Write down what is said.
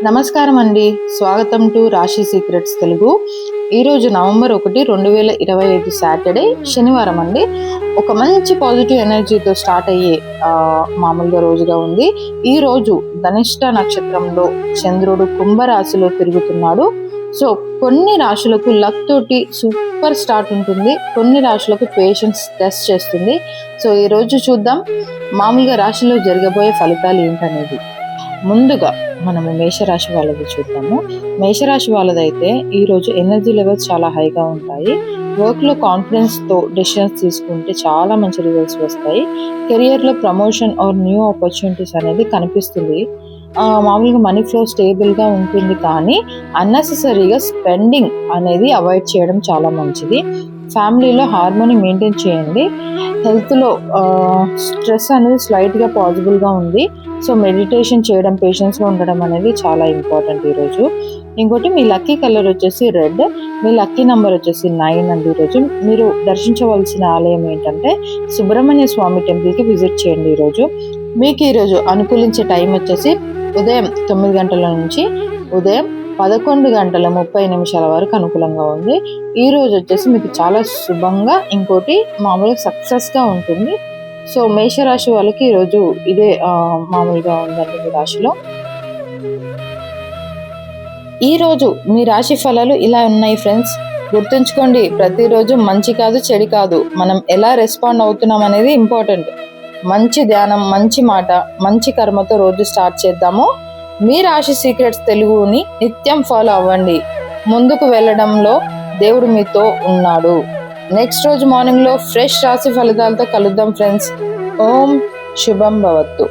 నమస్కారం అండి. స్వాగతం టు రాశి సీక్రెట్స్ తెలుగు. ఈరోజు నవంబర్ 1, 2025 సాటర్డే, శనివారం అండి. ఒక మంచి పాజిటివ్ ఎనర్జీతో స్టార్ట్ అయ్యే మామూలుగా రోజుగా ఉంది. ఈ రోజు ధనిష్ట నక్షత్రంలో చంద్రుడు కుంభరాశిలో తిరుగుతున్నాడు. సో కొన్ని రాశులకు లక్ తోటి సూపర్ స్టార్ట్ ఉంటుంది, కొన్ని రాశులకు పేషెన్స్ టెస్ట్ చేస్తుంది. సో ఈ రోజు చూద్దాం మామూలుగా రాశిలో జరగబోయే ఫలితాలు ఏంటనేది. ముందుగా మనము మేషరాశి వాళ్ళది చూద్దాము. మేషరాశి వాళ్ళదైతే ఈరోజు ఎనర్జీ లెవెల్స్ చాలా హైగా ఉంటాయి. వర్క్లో కాన్ఫిడెన్స్తో డెసిషన్స్ తీసుకుంటే చాలా మంచి రిజల్ట్స్ వస్తాయి. కెరియర్లో ప్రమోషన్ ఆర్ న్యూ ఆపర్చునిటీస్ అనేది కనిపిస్తుంది. మామూలుగా మనీ ఫ్లో స్టేబుల్గా ఉంటుంది, కానీ అన్నెసెసరీగా స్పెండింగ్ అనేది అవాయిడ్ చేయడం చాలా మంచిది. ఫ్యామిలీలో హార్మోనీ మెయింటైన్ చేయండి. హెల్త్లో స్ట్రెస్ అనేది స్లైట్గా పాజిబుల్గా ఉంది. సో మెడిటేషన్ చేయడం, పేషెన్స్గా ఉండడం అనేది చాలా ఇంపార్టెంట్ ఈరోజు. ఇంకోటి, మీ లక్కీ కలర్ వచ్చేసి రెడ్, మీ లక్కీ నెంబర్ వచ్చేసి 9 అండి. ఈరోజు మీరు దర్శించవలసిన ఆలయం ఏంటంటే సుబ్రహ్మణ్య స్వామి టెంపుల్కి విజిట్ చేయండి ఈరోజు. మీకు ఈరోజు అనుకూలించే టైం వచ్చేసి ఉదయం 9 గంటల నుంచి ఉదయం 11:30 వరకు అనుకూలంగా ఉంది. ఈ రోజు వచ్చేసి మీకు చాలా శుభంగా, ఇంకోటి మామూలుగా సక్సెస్గా ఉంటుంది. సో మేషరాశి వాళ్ళకి ఈరోజు ఇదే మామూలుగా ఉందండి మీ రాశిలో. ఈరోజు మీ రాశి ఫలాలు ఇలా ఉన్నాయి ఫ్రెండ్స్. గుర్తుంచుకోండి, ప్రతిరోజు మంచి కాదు చెడు కాదు, మనం ఎలా రెస్పాండ్ అవుతున్నాం అనేది ఇంపార్టెంట్. మంచి ధ్యానం, మంచి మాట, మంచి కర్మతో రోజు స్టార్ట్ చేద్దాము. మీ రాశి సీక్రెట్స్ తెలుగుని నిత్యం ఫాలో అవ్వండి. ముందుకు వెళ్ళడంలో దేవుడు మీతో ఉన్నాడు. నెక్స్ట్ రోజు మార్నింగ్ లో ఫ్రెష్ రాశి ఫలితాలతో కలుద్దాం ఫ్రెండ్స్. ఓం శుభం భవత్తు.